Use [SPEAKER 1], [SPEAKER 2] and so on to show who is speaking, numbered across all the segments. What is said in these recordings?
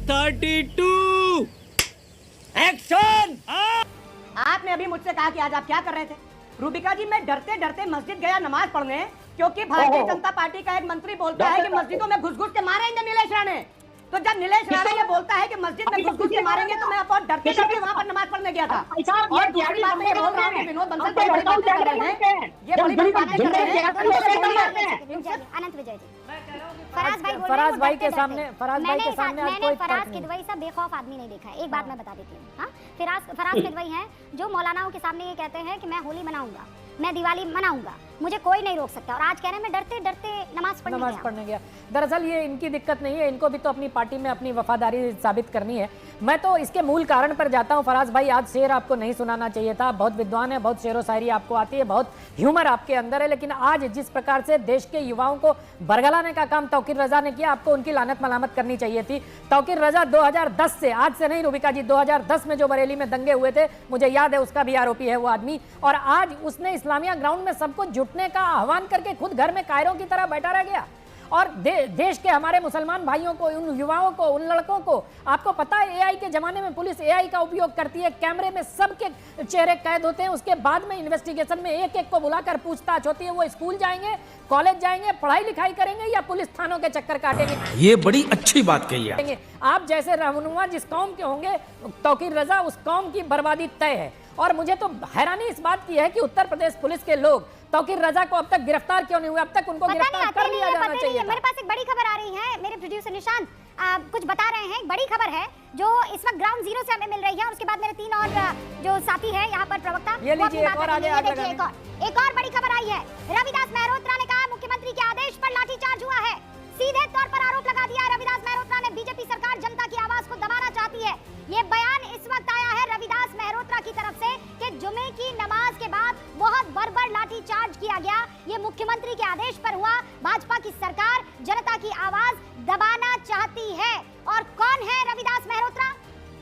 [SPEAKER 1] 32 action.
[SPEAKER 2] आपने अभी मुझसे कहा कि आज आप क्या कर रहे थे। रूबिका जी, मैं डरते डरते मस्जिद गया नमाज पढ़ने, क्योंकि भारतीय जनता पार्टी का एक मंत्री बोलता है कि मस्जिदों में घुस घुस के मारेंगे नीलेश राणे। तो जब नीलेश राणे ये बोलता है कि मस्जिद में घुस घुस के मारेंगे, तो मैं बहुत डरते डरते वहां पर नमाज पढ़ने गया था। और दूसरी बात मैं ये बोल रहा हूँ कि विनोद बंसल बड़ी बातें कर रहे हैं, ये बड़ी बड़ी बातें कर रहे हैं।
[SPEAKER 3] अनंत विजय जी,
[SPEAKER 4] फराज भाई के सामने
[SPEAKER 3] मैंने फराज किदवई सा बेखौफ आदमी नहीं देखा है। एक बात मैं बता देती हूँ। हाँ, फराज किदवई हैं जो मौलानाओं के सामने ये कहते हैं कि मैं होली मनाऊंगा, मैं दिवाली मनाऊंगा, मुझे कोई नहीं रोक सकता। और आज कह रहे हैं मैं डरते डरते नमाज पढ़ने गया।
[SPEAKER 4] दरअसल ये इनकी दिक्कत नहीं है, इनको भी तो अपनी पार्टी में अपनी वफादारी साबित करनी है। मैं तो इसके मूल कारण पर जाता हूं। फराज भाई, आज शेर आपको नहीं सुनाना चाहिए था, बहुत विद्वान है, बहुत शेरो शायरी आपको आती है, बहुत ह्यूमर आपके अंदर है, लेकिन आज जिस प्रकार से देश के युवाओं को बरगलाने का काम तौकीर रजा ने किया, आपको उनकी लानत मलामत करनी चाहिए थी। तौकीर रजा 2010 से, आज से नहीं रूबिका जी, 2010 में जो बरेली में दंगे हुए थे, मुझे याद है, उसका भी आरोपी है वो आदमी। और आज उसने इस्लामिया ग्राउंड में सबको जुटने का आह्वान करके खुद घर में कायरों की तरह बैठा रह गया। और देश के हमारे मुसलमान भाइयों को, उन युवाओं को, उन लड़कों को, आपको पता है एआई के जमाने में पुलिस एआई का उपयोग करती है, कैमरे में सबके चेहरे कैद होते हैं, उसके बाद में इन्वेस्टिगेशन में एक एक को बुलाकर पूछताछ होती है। वो स्कूल जाएंगे, कॉलेज जाएंगे, पढ़ाई लिखाई करेंगे या पुलिस थानों के चक्कर काटेंगे।
[SPEAKER 1] ये बड़ी अच्छी बात कही है।
[SPEAKER 4] आप जैसे रहनुमा जिस कौम के होंगे तौकीर रजा, उस कौम की बर्बादी तय है। और मुझे तो हैरानी इस बात की है कि उत्तर प्रदेश पुलिस के लोग तौकीर रजा को अब तक गिरफ्तार क्यों नहीं हुए? अब तक उनको गिरफ्तार कर लिया जाना चाहिए।
[SPEAKER 3] मेरे पास एक बड़ी खबर आ रही है, मेरे प्रोड्यूसर निशांत कुछ बता रहे हैं। बड़ी खबर है जो इस वक्त ग्राउंड जीरो से हमें मिल रही है, और उसके बाद मेरे तीन और जो साथी है यहाँ पर प्रवक्ता,
[SPEAKER 4] एक
[SPEAKER 3] और बड़ी खबर आई है। रविदास मेहरोत्रा ने कहा मुख्यमंत्री के आदेश पर लाठीचार्ज हुआ है। सीधे तौर पर आरोप लगा दिया है रविदास मेहरोत्रा ने, बीजेपी सरकार जनता की आवाज को दबाना चाहती है। ये बयान इस वक्त आया है रविदास मेहरोत्रा की तरफ से कि जुमे की नमाज के बाद बहुत बर्बर लाठीचार्ज किया गया, ये मुख्यमंत्री के आदेश पर हुआ। भाजपा की सरकार जनता की आवाज दबाना चाहती है। और कौन है रविदास मेहरोत्रा?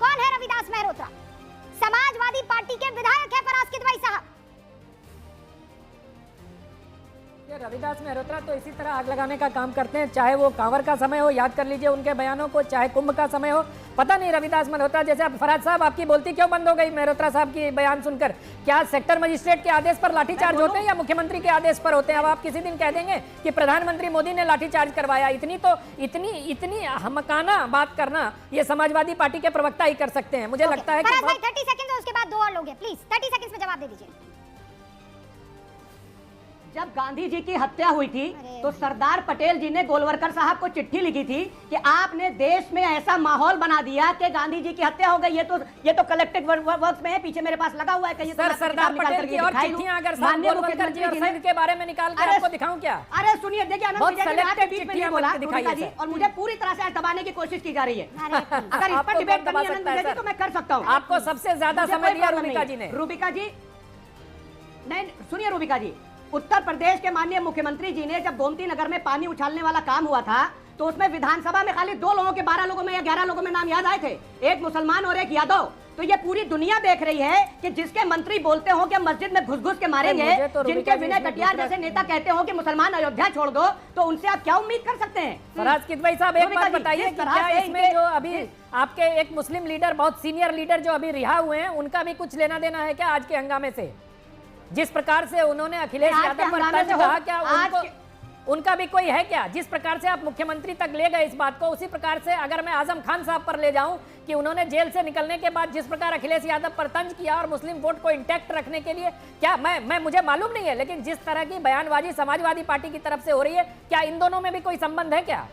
[SPEAKER 3] कौन है रविदास मेहरोत्रा? समाजवादी पार्टी के विधायक है फराज किदवई साहब।
[SPEAKER 4] रविदास मेहरोत्रा तो इसी तरह आग लगाने का काम करते हैं, चाहे वो कांवर का समय हो, याद कर लीजिए उनके बयानों को, चाहे कुंभ का समय हो। पता नहीं रविदास मेहरोत्रा जैसे अब फराज साहब, आपकी बोलती क्यों बंद हो गई मेहरोत्रा साहब की बयान सुनकर? क्या सेक्टर मजिस्ट्रेट के आदेश पर लाठीचार्ज होते हैं या मुख्यमंत्री के आदेश पर होते हैं? अब आप किसी दिन कह देंगे कि प्रधानमंत्री मोदी ने लाठीचार्ज करवाया। इतनी हमकाना बात करना ये समाजवादी पार्टी के प्रवक्ता ही कर सकते हैं। मुझे लगता है कि
[SPEAKER 3] 30 सेकंड, उसके बाद दो और लोग हैं, प्लीज 30 सेकंड में जवाब दे दीजिए।
[SPEAKER 2] जब गांधी जी की हत्या हुई थी तो सरदार पटेल जी ने गोलवलकर साहब को चिट्ठी लिखी थी कि आपने देश में ऐसा माहौल बना दिया कि गांधी जी की हत्या हो गई। ये तो कलेक्टेड वर्क्स में है, पीछे मेरे पास लगा हुआ है।
[SPEAKER 4] सरदार पटेल की और चिट्ठियां अगर गोलवलकर जी और सैनिक के बारे में निकाल कर आपको दिखाऊं क्या?
[SPEAKER 2] अरे सुनिए, देखिए और मुझे पूरी तरह से दबाने की कोशिश की जा रही है। अगर इस पर डिबेट करनी है तो मैं कर सकता हूँ।
[SPEAKER 4] आपको सबसे ज्यादा समय दिया रूबिका जी ने।
[SPEAKER 2] रूबिका जी नहीं, सुनिए रूबिका जी, उत्तर प्रदेश के माननीय मुख्यमंत्री जी ने जब गोमती नगर में पानी उछालने वाला काम हुआ था तो उसमें विधानसभा में खाली 2 लोगों के 12 लोगों में या 11 लोगों में नाम याद आए थे, एक मुसलमान और एक यादव। तो ये पूरी दुनिया देख रही है कि जिसके मंत्री बोलते हो कि मस्जिद में घुस घुस के मारेंगे, जिनके विनय कटियार जैसे नेता कहते हो कि मुसलमान अयोध्या छोड़ दो, तो उनसे आप क्या उम्मीद कर सकते हैं?
[SPEAKER 4] फराज किदवई साहब, एक बात बताइए कि क्या इसमें जो अभी आपके एक मुस्लिम लीडर, बहुत सीनियर लीडर जो अभी रिहा हुए हैं, उनका भी कुछ लेना देना है क्या आज के हंगामे से? जिस प्रकार से उन्होंने अखिलेश यादव पर तंज कहा, क्या उनका भी कोई है क्या? जिस प्रकार से आप मुख्यमंत्री तक ले गए इस बात को, उसी प्रकार से अगर मैं आजम खान साहब पर ले जाऊं कि उन्होंने जेल से निकलने के बाद जिस प्रकार अखिलेश यादव पर तंज किया और मुस्लिम वोट को इंटैक्ट रखने के लिए, क्या मुझे मालूम नहीं है, लेकिन जिस तरह की बयानबाजी समाजवादी पार्टी की तरफ से हो रही है, क्या इन दोनों में भी कोई संबंध है क्या?